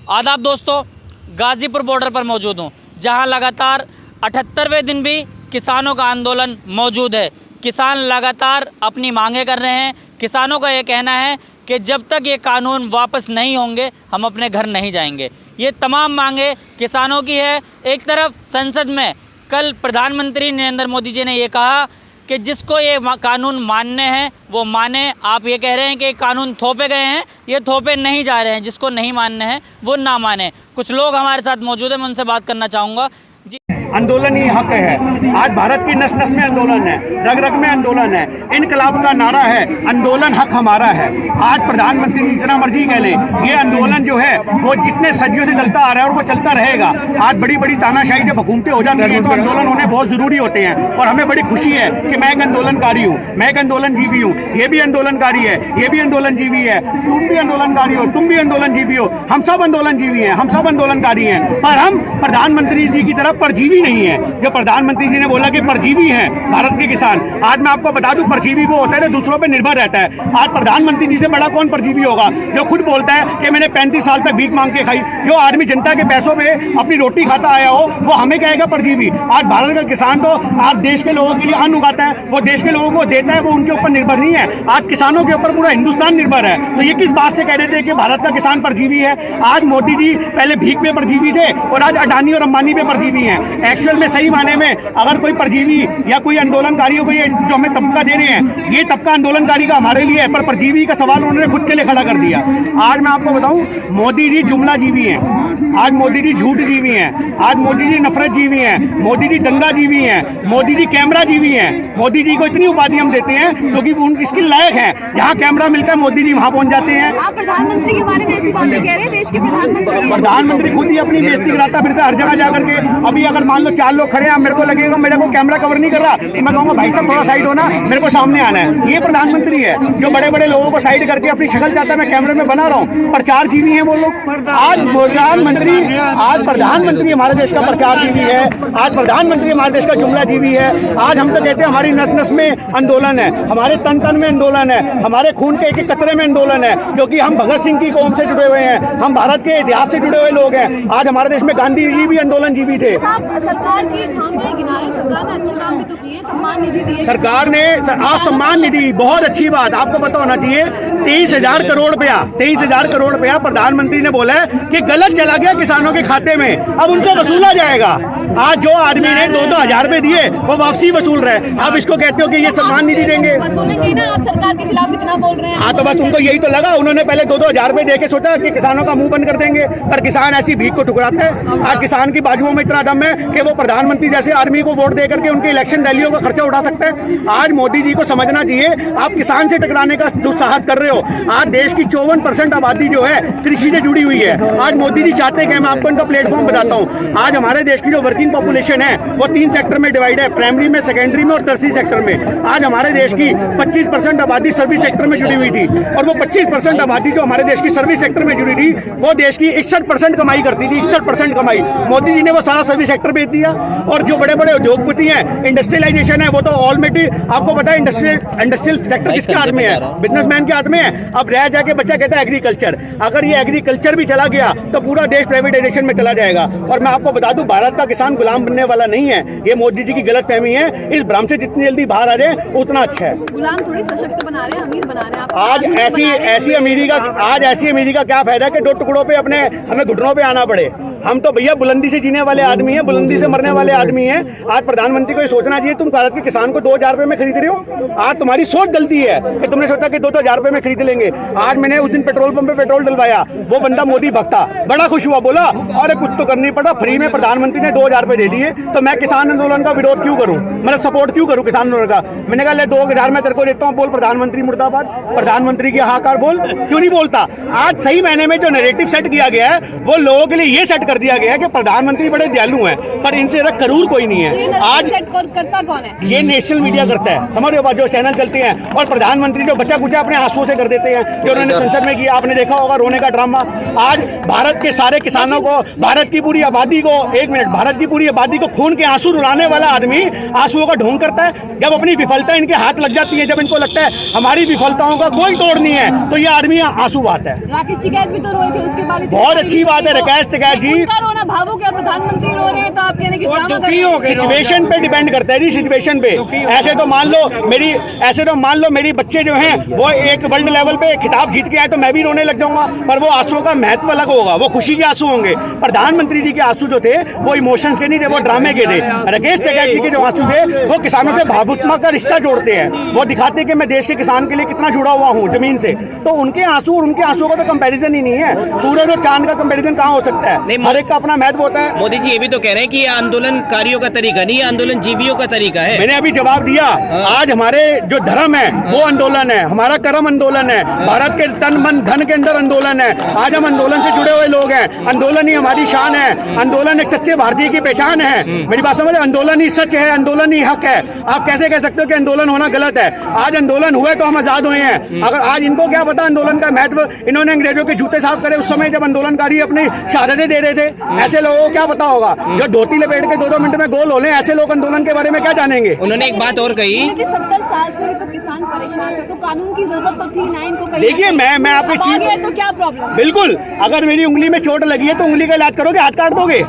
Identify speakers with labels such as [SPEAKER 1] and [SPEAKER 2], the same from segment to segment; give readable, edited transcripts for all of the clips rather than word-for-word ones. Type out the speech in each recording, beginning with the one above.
[SPEAKER 1] आदाब दोस्तों, गाज़ीपुर बॉर्डर पर मौजूद हूँ, जहाँ लगातार 78वें दिन भी किसानों का आंदोलन मौजूद है। किसान लगातार अपनी मांगें कर रहे हैं। किसानों का ये कहना है कि जब तक ये कानून वापस नहीं होंगे हम अपने घर नहीं जाएंगे। ये तमाम मांगें किसानों की है। एक तरफ संसद में कल प्रधानमंत्री नरेंद्र मोदी जी ने ये कहा कि जिसको ये कानून मानने हैं वो माने। आप ये कह रहे हैं कि कानून थोपे गए हैं, ये थोपे नहीं जा रहे हैं। जिसको नहीं मानने हैं वो ना माने। कुछ लोग हमारे साथ मौजूद हैं, मैं उनसे बात करना चाहूँगा। जी,
[SPEAKER 2] आंदोलन ही हक है। आज भारत की नस नस में आंदोलन है, रग रग में आंदोलन है। इनकलाब का नारा है, आंदोलन हक हमारा है। आज प्रधानमंत्री जितना मर्जी कह ले, ये आंदोलन जो है वो जितने सदियों से चलता आ रहा है और वो चलता रहेगा। आज बड़ी बड़ी तानाशाही जब हुकूमतें हो जाती है तो आंदोलन होने बहुत जरूरी होते हैं। और हमें बड़ी खुशी है कि मैं एक आंदोलनकारी हूँ, मैं एक आंदोलनजीवी हूँ। ये भी आंदोलनकारी है, ये भी आंदोलनजीवी है। तुम भी आंदोलनकारी हो, तुम भी आंदोलनजीवी हो। हम सब आंदोलनजीवी हैं, हम सब आंदोलनकारी हैं। पर हम प्रधानमंत्री जी की तरह परजीवी नहीं है। जो प्रधानमंत्री जी ने बोला कि परजीवी हैं भारत के किसान, आज मैं आपको बता दूं परजीवी वो होता है जो दूसरों पे निर्भर रहता है। आज प्रधानमंत्री जी से बड़ा कौन परजीवी होगा, जो खुद बोलता है कि मैंने 35 साल तक भीख मांग के खाई। जो आदमी जनता के पैसों पे अपनी रोटी खाता आया हो वो हमें कहेगा परजीवी। आज भारत का किसान तो आज देश के लोगों के लिए अन्न उगाता है, वो देश के लोगों को देता है, वो उनके ऊपर निर्भर नहीं है। आज किसानों के ऊपर पूरा हिंदुस्तान निर्भर है। तो ये किस बात से कह रहे थे कि भारत का किसान परजीवी है। आज मोदी जी पहले भीख पे परजीवी थे और आज अडानी और अंबानी पे परजीवी हैं। एक्चुअल में सही माने में अगर कोई परजीवी या कोई आंदोलनकारी को ये जो हमें तबका दे रहे हैं, ये तबका आंदोलनकारी का हमारे लिए है। पर परजीवी का सवाल उन्होंने खुद के लिए खड़ा कर दिया। आज मैं आपको बताऊं, मोदी जी जुमला जीवी हैं, आज मोदी जी झूठ जीवी हैं, आज मोदी जी नफरत जीवी हैं, मोदी जी दंगा जीवी हैं, मोदी जी कैमरा जीवी हैं। मोदी जी को इतनी उपाधि हम देते हैं क्योंकि वो इसके लायक हैं। जहाँ कैमरा मिलता है मोदी जी वहाँ पहुँच जाते हैं।
[SPEAKER 3] आप प्रधानमंत्री के बारे में ऐसी बातें कह रहे हैं, देश के
[SPEAKER 2] प्रधानमंत्री खुद ही अपनी बेइज्जती कराता फिरता है हर जगह जाकर के। अभी अगर मान लो 4 लोग खड़े हैं, मेरे को लगेगा मेरे को कैमरा कवर नहीं कर रहा, तो मैं कहूँगा भाई साहब थोड़ा साइड होना, मेरे को सामने आना है। ये प्रधानमंत्री है जो बड़े बड़े लोगों को साइड करके अपनी शक्ल चाहता है मैं कैमरे में बना रहा हूँ। प्रचार जीवी है वो लोग। आज प्रधानमंत्री हमारे देश का प्रचार जीवी है, आज प्रधानमंत्री हमारे देश का जुमला जीवी है। आज हम तो कहते हैं हमारी नस नस में आंदोलन है, हमारे तन तन में आंदोलन है, हमारे खून के एक एक कतरे में आंदोलन है। क्योंकि हम भगत सिंह की कौम से जुड़े हुए हैं, हम भारत के इतिहास से जुड़े हुए लोग हैं। आज हमारे देश में गांधी जी भी आंदोलन जीवी थे।
[SPEAKER 3] सरकार की खामियां गिना रही, सरकार ने अच्छे काम भी तो किए, सम्मान निधि दी
[SPEAKER 2] सरकार ने। आज सम्मान निधि बहुत अच्छी बात, आपको पता होना चाहिए 23,000 करोड़ रुपया, 23,000 करोड़ रुपया प्रधानमंत्री ने बोला है कि गलत चला गया किसानों के खाते में, अब उनको वसूला जाएगा। आज जो आदमी ने 2-2 हजार रुपए दिए वो वापसी वसूल रहे। आप इसको कहते हो कि ये सम्मान निधि देंगे?
[SPEAKER 3] वसूलेंगे ना, आप सरकार के खिलाफ इतना बोल रहे हैं।
[SPEAKER 2] हाँ, तो बस उनको यही तो लगा। उन्होंने पहले 2-2 हजार रुपए देके सोचा कि किसानों का मुंह बंद कर देंगे, पर किसान ऐसी भीख को ठुकराते हैं। आज किसान की बाजुओं में इतना दम है कि वो प्रधानमंत्री जैसे आदमी को वोट दे करके उनके इलेक्शन रैलियों का खर्चा उठा सकता है। आज मोदी जी को समझना चाहिए, आप किसान से टकराने का दुस्साहस कर रहे हो। आज देश की 54% आबादी जो है कृषि से जुड़ी हुई है। आज मोदी जी चाहते हैं कि मैं आपको इनका प्लेटफॉर्म बताता हूँ। आज हमारे देश की जो वर्किंग पॉपुलेशन है वो 3 सेक्टर में डिवाइड है, प्राइमरी में, सेकेंडरी में और टर्शियरी सेक्टर में। आज हमारे देश की 25% आबादी सर्विस सेक्टर में जुड़ी हुई थी और वो 25% आबादी जो हमारे देश की सर्विस सेक्टर में जुड़ी थी वो देश की 61% कमाई करती थी। 61% कमाई मोदी जी ने वो सारा सर्विस सेक्टर बेच दिया। और जो बड़े बड़े उद्योगपति हैं, इंडस्ट्रियलाइजेशन है, वो तो ऑलरेडी आपको पता है इंडस्ट्रियल सेक्टर किसके हाथ में है? बिजनेसमैन के हाथ में है। अब रह जाके बच्चा कहता है एग्रीकल्चर। अगर ये एग्रीकल्चर भी चला गया तो पूरा देश प्राइवेटाइजेशन में चला जाएगा। और मैं आपको बता दूं, भारत का किसान गुलाम बनने वाला नहीं है। ये मोदी जी की गलतफहमी है। इस भ्रम से जितनी जल्दी बाहर आ जाए उतना अच्छा है।
[SPEAKER 3] गुलाम थोड़ी सशक्त बना रहे हैं, अमीर बना रहे हैं।
[SPEAKER 2] आज ऐसी अमीरी का क्या फायदा कि 2 टुकड़ों पे अपने हमें घुटनों पे आना पड़े। हम तो भैया बुलंदी से जीने वाले आदमी हैं, बुलंदी से मरने वाले आदमी हैं। आज प्रधानमंत्री को ये सोचना चाहिए, तुम भारत के किसान को 2,000 रुपए में खरीद रहे हो। आज तुम्हारी सोच गलती है कि तुमने सोचा कि 2-2 हजार रुपए में खरीद लेंगे। आज मैंने उस दिन पेट्रोल पंप पे पेट्रोल डलवाया, वो बंदा मोदी भक्ता बड़ा खुश हुआ, बोला अरे कुछ तो करनी पड़ा, फ्री में प्रधानमंत्री ने 2,000 रुपए दे दिए, तो मैं किसान आंदोलन का विरोध क्यों करूं, मतलब सपोर्ट क्यों करूं किसान आंदोलन का। मैंने कहा ले 2,000 मैं तेरे को देता हूं, बोल प्रधानमंत्री मुर्दाबाद, प्रधानमंत्री की हाहाकार बोल, क्यों नहीं बोलता। आज सही महीने में जो नैरेटिव सेट किया गया है वो लोगों के लिए ये सेट कर दिया गया है कि प्रधानमंत्री बड़े दयालु हैं, पर इनसे करूर कोई नहीं है। आज
[SPEAKER 3] करता कौन है?
[SPEAKER 2] ये नेशनल मीडिया करता है, हमारे पास जो चैनल चलते हैं, और प्रधानमंत्री जो बच्चा कुचा अपने आंसुओं से कर देते हैं, जो उन्होंने संसद में किया, आपने देखा होगा रोने का ड्रामा। आज भारत के सारे किसानों को, भारत की पूरी आबादी को, एक मिनट, भारत की पूरी आबादी को खून के आंसू रुलाने वाला आदमी आंसुओं का ढोंग करता है। जब अपनी विफलता इनके हाथ लग जाती है, जब इनको लगता है हमारी विफलताओं का कोई तोड़ नहीं है, तो ये आदमी आंसू बहाता है।
[SPEAKER 3] राकेश टिकैत भी तो रोए थे, उसके बाद
[SPEAKER 2] बहुत अच्छी बात है राकेश टिकैत जी,
[SPEAKER 3] उनका रोना भावुक है, प्रधानमंत्री रो रहे हैं तो आप कहने की ड्रामा कर रहे हैं।
[SPEAKER 2] सिचुएशन पे डिपेंड करता है जी, सिचुएशन पे। ऐसे तो मान लो मेरी बच्चे जो हैं वो एक वर्ल्ड लेवल पे खिताब जीत के आए तो मैं भी रोने लग जाऊंगा, पर वो आंसुओं का महत्व अलग होगा, वो खुशी के आंसू होंगे। प्रधानमंत्री जी के आंसू जो थे वो इमोशंस के नहीं थे, वो ड्रामे के थे। राकेश टिकैत जी के जो आंसू थे वो किसानों से भावुकता का रिश्ता जोड़ते हैं, वो दिखाते हैं कि मैं देश के किसान के लिए कितना जुड़ा हुआ हूँ जमीन से। तो उनके आंसू और उनके आंसुओं का तो कंपैरिजन ही नहीं है। सूरज और चांद का कंपैरिजन कहाँ हो सकता है? हर एक का अपना महत्व होता है।
[SPEAKER 4] मोदी जी ये भी तो कह रहे हैं कि ये आंदोलनकारियों का तरीका नहीं, आंदोलन जीवियों का तरीका है।
[SPEAKER 2] मैंने अभी जवाब दिया, आज हमारे जो धर्म है वो आंदोलन है, हमारा कर्म आंदोलन है, भारत के तन मन धन के अंदर आंदोलन है। आज हम आंदोलन से जुड़े हुए लोग हैं, आंदोलन ही हमारी शान है, आंदोलन एक सच्चे भारतीय की पहचान है। मेरी बात समझ, आंदोलन ही सच है, आंदोलन ही हक है। आप कैसे कह सकते हो कि आंदोलन होना गलत है? आज आंदोलन हुए तो हम आजाद हुए हैं। अगर आज इनको क्या पता आंदोलन का महत्व, इन्होंने अंग्रेजों के जूते साफ करे उस समय जब आंदोलनकारी अपनी शहादतें दे रहे थे। ऐसे लोगों को क्या पता होगा जो धोती लपेट के 2-2 मिनट में गोल हो ले? ऐसे लोग आंदोलन के बारे में क्या जानेंगे?
[SPEAKER 4] उन्होंने एक बात और कही,
[SPEAKER 3] 70 साल से भी तो किसान परेशान है, तो कानून की जरूरत तो थी ना इनको।
[SPEAKER 2] देखिए मैं आपकी चीज,
[SPEAKER 3] तो क्या प्रॉब्लम?
[SPEAKER 2] बिल्कुल, अगर मेरी उंगली में चोट लगी है तो उंगली का इलाज करोगे, हाथ काट दोगे?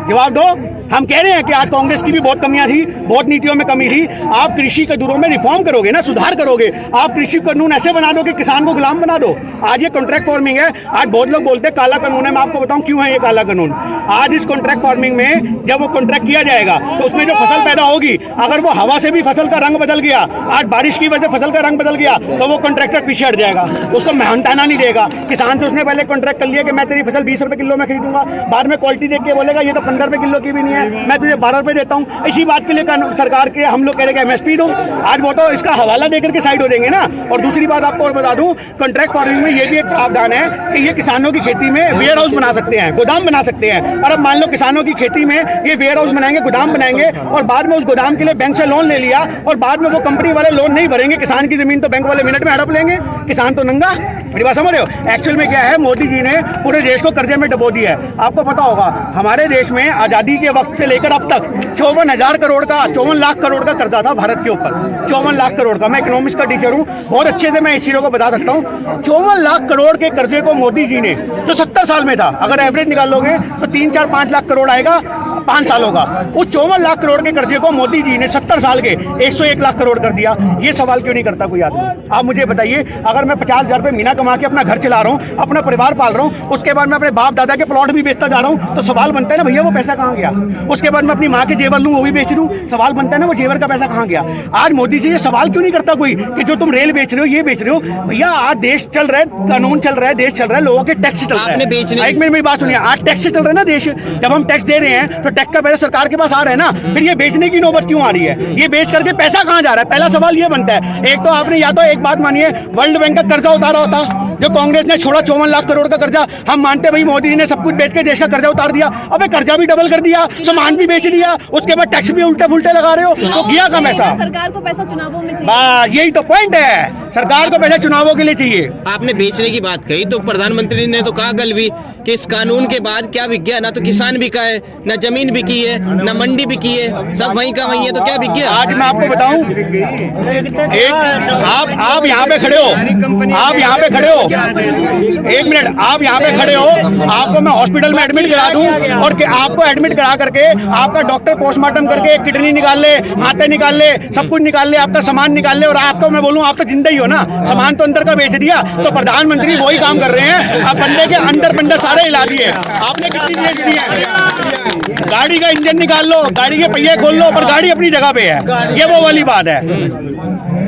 [SPEAKER 2] जवाब दो। हम कह रहे हैं कि आज कांग्रेस की भी बहुत कमियां थी, बहुत नीतियों में कमी थी। आप कृषि कानूनों में रिफॉर्म करोगे ना, सुधार करोगे। आप कृषि कानून ऐसे बना दो कि किसान को गुलाम बना दो। आज ये कॉन्ट्रैक्ट फार्मिंग है, आज बहुत लोग बोलते हैं काला कानून है। मैं आपको बताऊं क्यों है ये काला कानून। आज इस कॉन्ट्रैक्ट फार्मिंग में जब वो कॉन्ट्रैक्ट किया जाएगा तो उसमें जो फसल पैदा होगी, अगर वो हवा से भी फसल का रंग बदल गया, आज बारिश की वजह से फसल का रंग बदल गया, तो वो कॉन्ट्रैक्टर पीछे हट जाएगा, उसको मेहनताना नहीं देगा। किसान से उसने पहले कॉन्ट्रैक्ट कर लिया कि मैं तेरी फसल 20 रुपए किलो में खरीदूंगा, बाद में क्वालिटी देख के बोलेगा ये तो 15 रुपए किलो की भी नहीं है, मैं तुझे 12 रुपए देता हूँ। इसी बात के लिए सरकार के हम लोग कह रहे हैं एमएसपी दो। आज वो तो इसका हवाला देकर के साइड हो जाएंगे ना। और दूसरी बात आपको और बता दूं, कॉन्ट्रैक्ट फार्मिंग में ये भी एक प्रावधान है कि ये किसानों की खेती में वेयर हाउस बना सकते हैं, गोदाम बना सकते हैं। और अब मान लो किसानों की खेती में ये वेयर हाउस बनाएंगे, गोदाम बनाएंगे, और बाद में उस गोदाम के लिए बैंक से लोन ले लिया, और बाद में वो कंपनी वाले लोन नहीं भरेंगे, किसान की जमीन तो बैंक वाले मिनट में हड़प लेंगे, किसान तो नंगा। मेरी बात समझ रहे हो? एक्चुअल में क्या है, मोदी जी ने पूरे देश को कर्जे में डुबो दिया है। आपको पता होगा हमारे देश में आजादी के वक्त से लेकर अब तक 54,000 करोड़ का, 54 लाख करोड़ का कर्जा था भारत के ऊपर। 54 लाख करोड़ का। मैं इकोनॉमिक्स का टीचर हूँ, बहुत अच्छे से मैं इस चीजों को बता सकता हूँ। 54 लाख करोड़ के कर्जे को मोदी जी ने, जो 70 साल में था, अगर एवरेज निकालोगे तो 3-4-5 लाख करोड़ आएगा 5 सालों का। उस 54 लाख करोड़ के कर्जे को मोदी जी ने 70 साल के 101 लाख करोड़ कर दिया। ये सवाल क्यों नहीं करता कोई आदमी? आप मुझे बताइए, अगर मैं 50,000 रुपए महीना कमा के अपना घर चला रहा हूँ, अपना परिवार पाल रहा हूँ, उसके बाद मैं अपने बाप दादा के प्लॉट भी बेचता जा रहा हूँ, तो सवाल बनता है ना भैया वो पैसा कहाँ गया? उसके बाद मैं अपनी माँ के जेवर लूँ, वो भी बेच दूँ, सवाल बनता है ना वो जेवर का पैसा कहाँ गया? आज मोदी जी ये सवाल क्यों नहीं करता कोई कि जो तुम रेल बेच रहे हो, ये बेच रहे हो? भैया आज देश चल रहा है, कानून चल रहा है, देश चल रहा है, लोगों के टैक्स चल रहा है। एक मिनट मेरी बात सुनिए, आज टैक्स चल रहा है ना देश। जब हम टैक्स दे रहे हैं तो टैक्स का पैसा सरकार के पास आ रहा है ना, फिर ये बेचने की नौबत क्यों आ रही है? ये बेच करके पैसा कहाँ जा रहा है? पहला सवाल ये बनता है। एक तो आपने या तो एक बात मानिए, वर्ल्ड बैंक का कर्जा उतारा होता, जो कांग्रेस ने छोड़ा 54 लाख करोड़ का कर्जा। हम मानते भाई मोदी जी ने सब कुछ बेच के देश का कर्जा उतार दिया, अबे कर्जा भी डबल कर दिया, सामान भी बेच दिया, उसके बाद टैक्स भी उल्टे फुल्टे लगा रहे हो, तो गया कम ऐसा?
[SPEAKER 3] सरकार को पैसा चुनावों में चाहिए।
[SPEAKER 2] बस यही तो पॉइंट है, सरकार को पैसा चुनावों के लिए चाहिए।
[SPEAKER 4] आपने बेचने की बात कही तो प्रधानमंत्री ने तो कहा कल भी कि इस कानून के बाद क्या बिक गया? ना तो किसान बिका है, ना जमीन बिकी है, ना मंडी बिकी है, सब वहीं का वहीं है, तो क्या बिक गया?
[SPEAKER 2] आज मैं आपको बताऊं, आप यहाँ पे खड़े हो, आप यहाँ पे खड़े हो, एक मिनट, आप यहाँ पे खड़े हो, आपको मैं हॉस्पिटल में एडमिट करा दूं, और आपको एडमिट करा करके आपका डॉक्टर पोस्टमार्टम करके किडनी निकाल ले, आते निकाल ले, सब कुछ निकाल ले, आपका सामान निकाल ले, और आपको मैं बोलूं आप तो जिंदा ही हो ना, सामान तो अंदर का बेच दिया। तो प्रधानमंत्री वही काम कर रहे हैं, आप बंदे के अंदर बंदर सारे हिला दिए। आपने कितनी चीजें दी है? गाड़ी का इंजन निकाल लो, गाड़ी के पहिए खोल लो, पर गाड़ी अपनी जगह पे है। ये वो वाली बात है।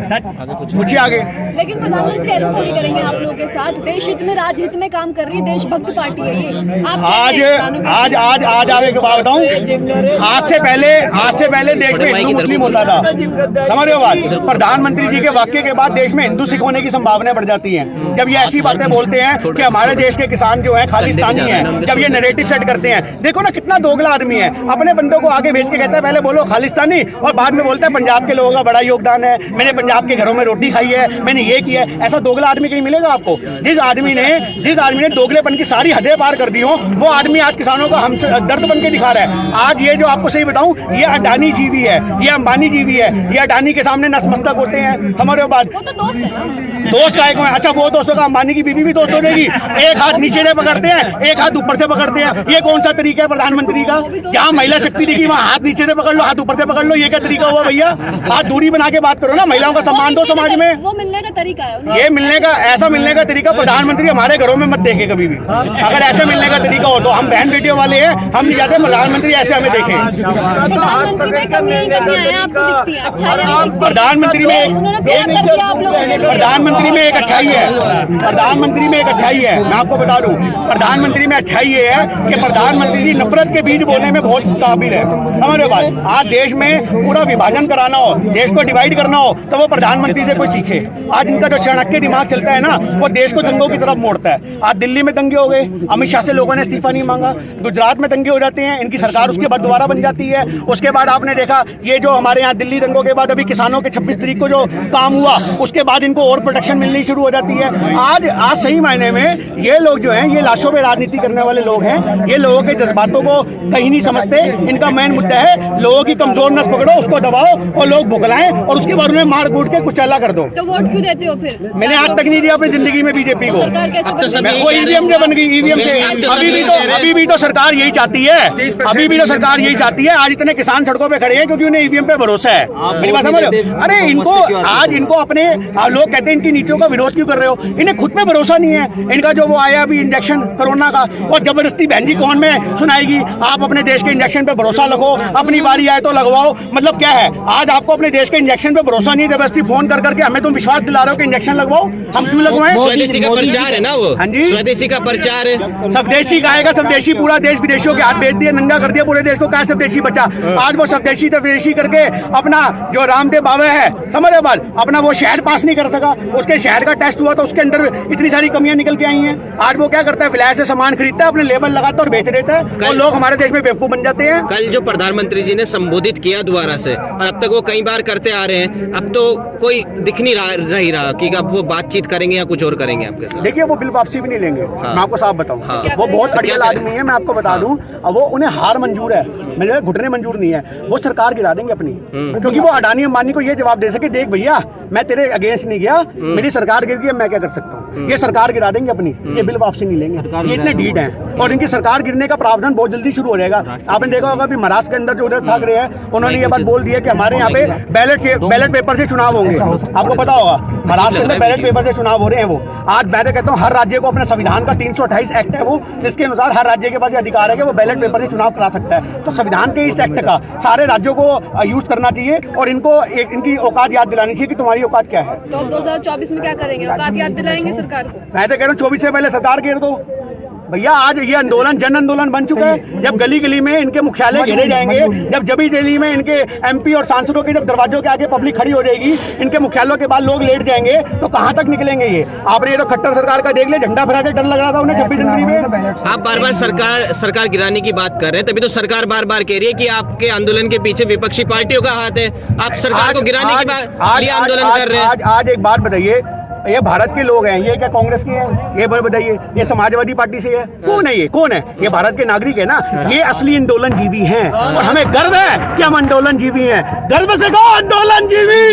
[SPEAKER 2] पूछिए आगे।
[SPEAKER 3] लेकिन प्रधानमंत्री ऐसा थोड़ी करेंगे आप लोगों के साथ। देश हित में, राज्य हित में काम कर रही है, देशभक्त पार्टी है ये। आप
[SPEAKER 2] आज आगे के बात बताऊं, आज से पहले देश में हिंदू मुस्लिम होता था, समझ रहे हो बात? प्रधानमंत्री जी के वाक्य के बाद देश में हिंदू सिख होने की संभावनाएं बढ़ जाती हैं। जब ये ऐसी बातें बोलते हैं कि हमारे देश के किसान जो है खालिस्तानी है, जब ये नैरेटिव सेट करते हैं, देखो ना कितना दोगला आदमी है। अपने बंदों को आगे भेज के कहता है पहले बोलो खालिस्तानी, और बाद में बोलता है पंजाब के लोगों का बड़ा योगदान है, मैंने पंजाब के घरों में रोटी खाई है, मैंने ये किया है। ऐसा दोगला आदमी कहीं मिलेगा आपको? जिस आदमी ने दोगलेपन की सारी हदें पार कर दी हो, वो आदमी आज किसानों का हम दर्द बन के दिखा रहा है। आज ये जो आपको सही बताऊं, ये अडानी जी भी है, ये अंबानी जी भी है, ये अडानी के सामने नतमस्तक होते हैं। हमारे बाद
[SPEAKER 3] वो तो दोस्त है ना,
[SPEAKER 2] दोस्त का एक, अच्छा वो दोस्तों का अंबानी की बीवी भी दोस्त हो जाएगी। एक हाथ नीचे से पकड़ते हैं, एक हाथ ऊपर से पकड़ते हैं। ये कौन सा तरीका है प्रधानमंत्री का? जहाँ महिला शक्ति दिखी वहाँ हाथ नीचे से पकड़ लो, हाथ ऊपर से पकड़ लो, ये क्या तरीका हुआ भैया? हाथ दूरी बना के बात करो ना, महिलाओं का सम्मान दो समाज में।
[SPEAKER 3] वो मिलने का तरीका है,
[SPEAKER 2] ये मिलने का, ऐसा मिलने का तरीका प्रधानमंत्री हमारे घरों में मत देखे कभी भी। अगर ऐसे मिलने का तरीका हो तो हम बहन बेटियों वाले हैं, हम नहीं चाहते प्रधानमंत्री ऐसे हमें देखें।
[SPEAKER 3] प्रधानमंत्री में कमियां ही कमियां हैं, आपको दिखती है, अच्छाई नहीं दिखती।
[SPEAKER 2] प्रधानमंत्री में
[SPEAKER 3] उन्होंने क्या कर दिया आप लोगों के लिए?
[SPEAKER 2] प्रधानमंत्री में एक अच्छाई है, प्रधानमंत्री में एक अच्छाई है, मैं आपको बता दूं, प्रधानमंत्री में अच्छाई ये है कि प्रधानमंत्री जी नफरत के बीज बोलने में बहुत काबिल है। हमारे बाद आज देश में पूरा विभाजन कराना हो, देश को डिवाइड करना हो, तो वो प्रधानमंत्री से कोई सीखे। आज इनका जो चाणक्य दिमाग चलता है ना, वो देश को दंगों की तरफ मोड़ता है। आज दिल्ली में दंगे हो गए, अमित शाह से लोगों ने इस्तीफा नहीं मांगा, गुजरात में दंगे हो जाते हैं, इनकी सरकार उसके बाद दोबारा बन जाती है। उसके बाद आपने देखा ये जो हमारे यहाँ दिल्ली दंगों के बाद अभी किसानों के 26 तारीख को जो काम हुआ, उसके बाद इनको और प्रोटेक्शन मिलनी शुरू हो जाती है। आज सही मायने में ये लोग जो हैं, ये लाशों पे राजनीति करने वाले लोग हैं। ये लोगों के जज्बातों को कहीं नहीं समझते। इनका मेन मुद्दा है लोगों की कमजोर नस पकड़ो, उसको दबाओ और लोग भुगलाएं और उसके बाद उन्हें मार कूट के कुचैला कर दो।
[SPEAKER 3] तो वोट क्यों देते हो फिर?
[SPEAKER 2] मैंने आज तक नहीं दिया अपनी जिंदगी में बीजेपी को।
[SPEAKER 3] सरकार कैसे
[SPEAKER 4] अब तो
[SPEAKER 3] बन गई?
[SPEAKER 2] वो ईवीएम से बन गई, ईवीएम से। अभी भी तो सरकार यही चाहती है, अभी भी तो सरकार यही चाहती है। आज इतने किसान सड़कों पे खड़े हैं क्योंकि उन्हें ईवीएम पे भरोसा है। मेरी बात समझ रहे हो? अरे इनको आज इनको अपने लोग कहते हैं इनकी नीतियों का विरोध क्यों कर रहे हो? इन्हें खुद पे भरोसा नहीं है। इनका जो वो आया अभी इंजेक्शन कोरोना का, और जबरदस्ती बहन जी कौन में सुनाएगी? आप अपने देश के इंजेक्शन पे भरोसा रखो, अपनी बारी आए तो लगवाओ। मतलब क्या है? आज आपको अपने देश के इंजेक्शन पे भरोसा नहीं, जबरदस्ती फोन कर करके हमें तुम विश्वास दिला रहे हो कि इंजेक्शन लगवाओ। हम क्यों लगवाएं?
[SPEAKER 4] स्वदेशी का प्रचार है ना वो।
[SPEAKER 2] हाँ जी,
[SPEAKER 4] स्वदेशी का प्रचार है।
[SPEAKER 2] स्वदेशी गाएगा, स्वदेशी पूरा देश विदेशियों के हाथ बेच दिया, नंगा कर दिया पूरे देश को। क्या स्वदेशी बचा? आज वो स्वदेशी करके अपना जो रामदेव बाबा है, समझ रहे बात, अपना वो शहर पास नहीं कर सका। उसके शहर का टेस्ट हुआ तो उसके अंदर इतनी सारी कमियां निकल के आई हैं। आज वो क्या करता है? विलायत से सामान खरीदता है, अपने लेबल लगाता है और बेच देता है, और लोग हमारे देश में बेवकूफ बन जाते हैं।
[SPEAKER 4] कल जो प्रधानमंत्री जी ने संबोधित किया दोबारा से, और अब तक वो कई बार करते आ रहे हैं, अब तो कोई दिख नहीं रहा कि अब वो बातचीत करेंगे या कुछ और करेंगे आपके साथ।
[SPEAKER 2] देखिए वो बिल वापसी भी नहीं लेंगे।
[SPEAKER 4] हाँ।
[SPEAKER 2] मैं आपको साफ बताऊं,
[SPEAKER 4] हाँ।
[SPEAKER 2] वो बहुत अड़ियल
[SPEAKER 4] क्या करें?
[SPEAKER 2] आदमी है, मैं आपको बता दूं। अब वो उन्हें हार मंजूर है, मेरे घुटने मंजूर नहीं है। वो सरकार गिरा देंगे अपनी, क्योंकि वो अडानी अंबानी को ये जवाब दे सके, देख भैया मैं तेरे अगेंस्ट नहीं गया, मेरी सरकार गिर गई, मैं क्या कर सकता हूँ? ये सरकार गिरा देंगे अपनी, ये बिल वापसी नहीं लेंगे। ये इतने ढीठ हैं और इनकी सरकार गिरने का प्रावधान बहुत जल्दी शुरू हो जाएगा। आपने देखा होगा अभी महाराष्ट्र के अंदर जो उद्धव ठाकरे हैं, उन्होंने ये बात बोल दी है कि हमारे यहाँ पे बैलेट पेपर से चुनाव होंगे। आपको पता होगा महाराष्ट्र में बैलेट पेपर से चुनाव हो रहे हैं। वो आज मैं तो कहता हूँ हर राज्य को अपने संविधान का 328 एक्ट है वो, जिसके अनुसार हर राज्य के पास अधिकार है कि वो बैलेट पेपर से चुनाव करा सकता है। तो संविधान के इस एक्ट का सारे राज्यों को यूज करना चाहिए और इनको इनकी औकात याद दिलानी चाहिए कि तुम्हारी औकात क्या है।
[SPEAKER 3] तो अब 2024 में क्या करेंगे? औकात याद दिलाएंगे सरकार को?
[SPEAKER 2] मैं तो कह रहा हूँ 24 से पहले सरकार घेर दो भैया। आज ये आंदोलन जन आंदोलन बन चुका है। जब गली गली में इनके मुख्यालय घेरे जाएंगे, जब जबी दिल्ली में इनके एमपी और सांसदों के जब दरवाजों के आगे पब्लिक खड़ी हो जाएगी, इनके मुख्यालयों के बाद लोग लेट जाएंगे, तो कहां तक निकलेंगे ये? आपने ये तो खट्टर सरकार का देख ले, झंडा फहरा के डर लग रहा था उन्हें 26 जनवरी में।
[SPEAKER 4] आप बार बार सरकार गिराने की बात कर रहे हैं, तभी तो सरकार बार बार कह रही है कि आपके आंदोलन के पीछे विपक्षी पार्टियों का हाथ है। आप सरकार को गिराने की बात लिए आंदोलन कर रहे हैं।
[SPEAKER 2] आज एक बात बताइए, ये भारत के लोग हैं, ये क्या कांग्रेस के हैं? ये बताइए, ये समाजवादी पार्टी से है? कौन है ये? कौन है ये? भारत के नागरिक है ना। ये असली आंदोलन जीवी हैं और हमें गर्व है कि हम आंदोलन जीवी हैं। गर्व से कहो आंदोलन जीवी।